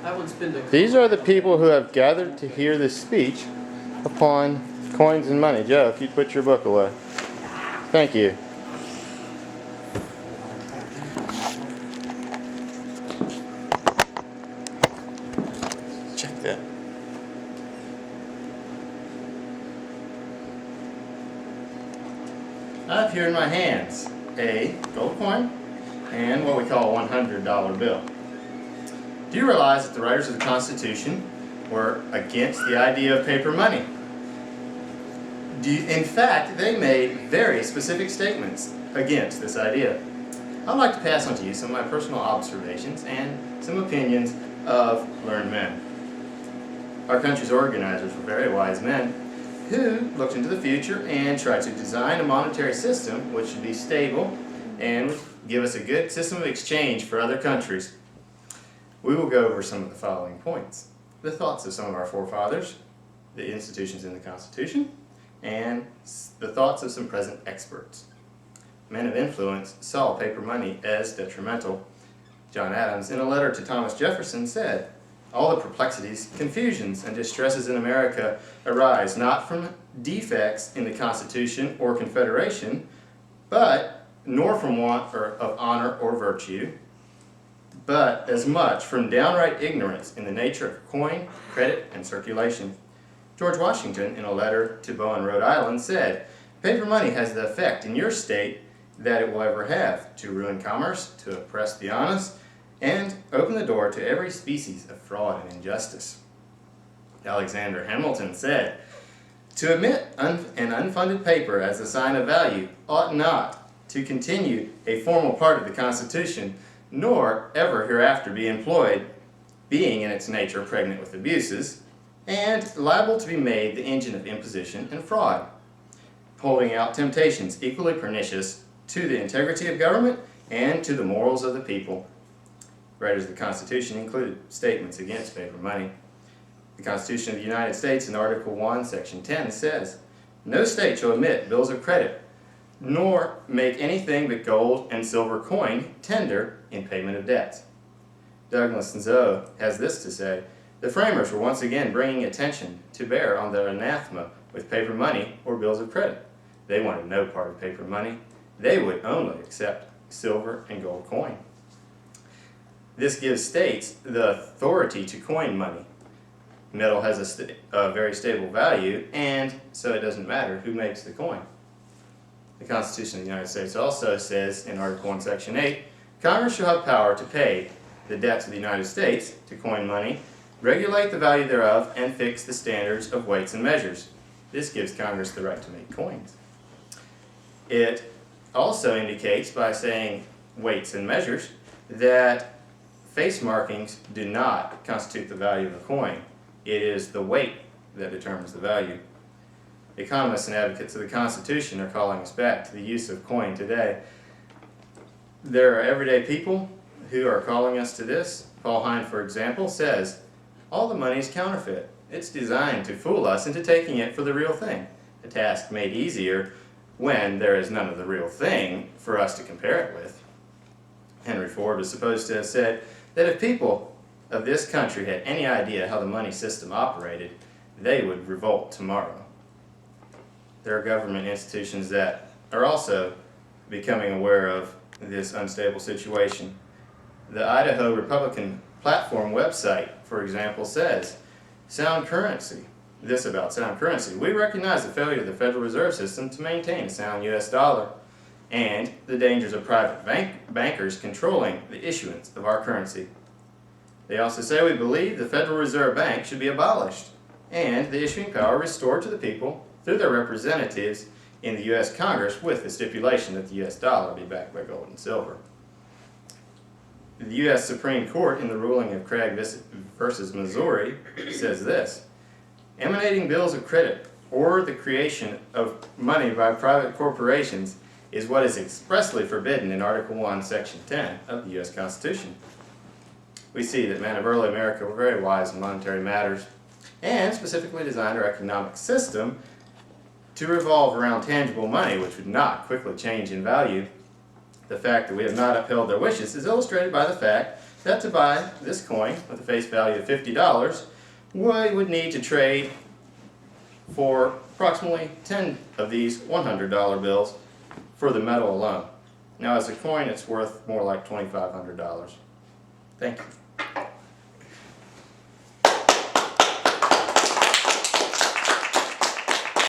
I would spend a... These are the people who have gathered to hear this speech upon coins and money. Joe, if you'd put your book away. Thank you. Check that. I have here in my hands a gold coin and what we call a $100 bill. Do you realize that the writers of the Constitution were against the idea of paper money? In fact, they made very specific statements against this idea. I'd like to pass on to you some of my personal observations and some opinions of learned men. Our country's organizers were very wise men who looked into the future and tried to design a monetary system which would be stable and would give us a good system of exchange for other countries. We will go over some of the following points: the thoughts of some of our forefathers, the institutions in the Constitution, and the thoughts of some present experts. Men of influence saw paper money as detrimental. John Adams, in a letter to Thomas Jefferson, said, "All the perplexities, confusions, and distresses in America arise not from defects in the Constitution or Confederation, nor from want of honor or virtue, but as much from downright ignorance in the nature of coin, credit, and circulation." George Washington, in a letter to Bowen, Rhode Island, said, "Paper money has the effect in your state that it will ever have, to ruin commerce, to oppress the honest, and open the door to every species of fraud and injustice." Alexander Hamilton said, "To admit an unfunded paper as a sign of value ought not to continue a formal part of the Constitution, nor ever hereafter be employed, being in its nature pregnant with abuses, and liable to be made the engine of imposition and fraud, holding out temptations equally pernicious to the integrity of government and to the morals of the people." Writers of the Constitution included statements against paper money. The Constitution of the United States in Article 1, Section 10 says, "No state shall admit bills of credit, nor make anything but gold and silver coin tender in payment of debts." Douglas and Zoe has this to say, "The framers were once again bringing attention to bear on their anathema with paper money or bills of credit. They wanted no part of paper money. They would only accept silver and gold coin." This gives states the authority to coin money. Metal has a very stable value, and so it doesn't matter who makes the coin. The Constitution of the United States also says in Article 1, Section 8, "Congress shall have power to pay the debts of the United States, to coin money, regulate the value thereof, and fix the standards of weights and measures." This gives Congress the right to make coins. It also indicates, by saying weights and measures, that face markings do not constitute the value of a coin. It is the weight that determines the value. Economists and advocates of the Constitution are calling us back to the use of coin today. There are everyday people who are calling us to this. Paul Hine, for example, says, "All the money is counterfeit. It's designed to fool us into taking it for the real thing, a task made easier when there is none of the real thing for us to compare it with." Henry Ford is supposed to have said that if people of this country had any idea how the money system operated, they would revolt tomorrow. There are government institutions that are also becoming aware of this unstable situation. The Idaho Republican Platform website, for example, says, "Sound currency." This about sound currency: "We recognize the failure of the Federal Reserve System to maintain a sound U.S. dollar and the dangers of private bankers controlling the issuance of our currency." They also say, "We believe the Federal Reserve Bank should be abolished and the issuing power restored to the people through their representatives in the U.S. Congress, with the stipulation that the U.S. dollar be backed by gold and silver." The U.S. Supreme Court, in the ruling of Craig versus Missouri, says this: "Emanating bills of credit or the creation of money by private corporations is what is expressly forbidden in Article 1, Section 10 of the U.S. Constitution." We see that men of early America were very wise in monetary matters and specifically designed our economic system to revolve around tangible money, which would not quickly change in value. The fact that we have not upheld their wishes is illustrated by the fact that to buy this coin with a face value of $50, we would need to trade for approximately 10 of these $100 bills for the metal alone. Now as a coin, it's worth more like $2,500. Thank you.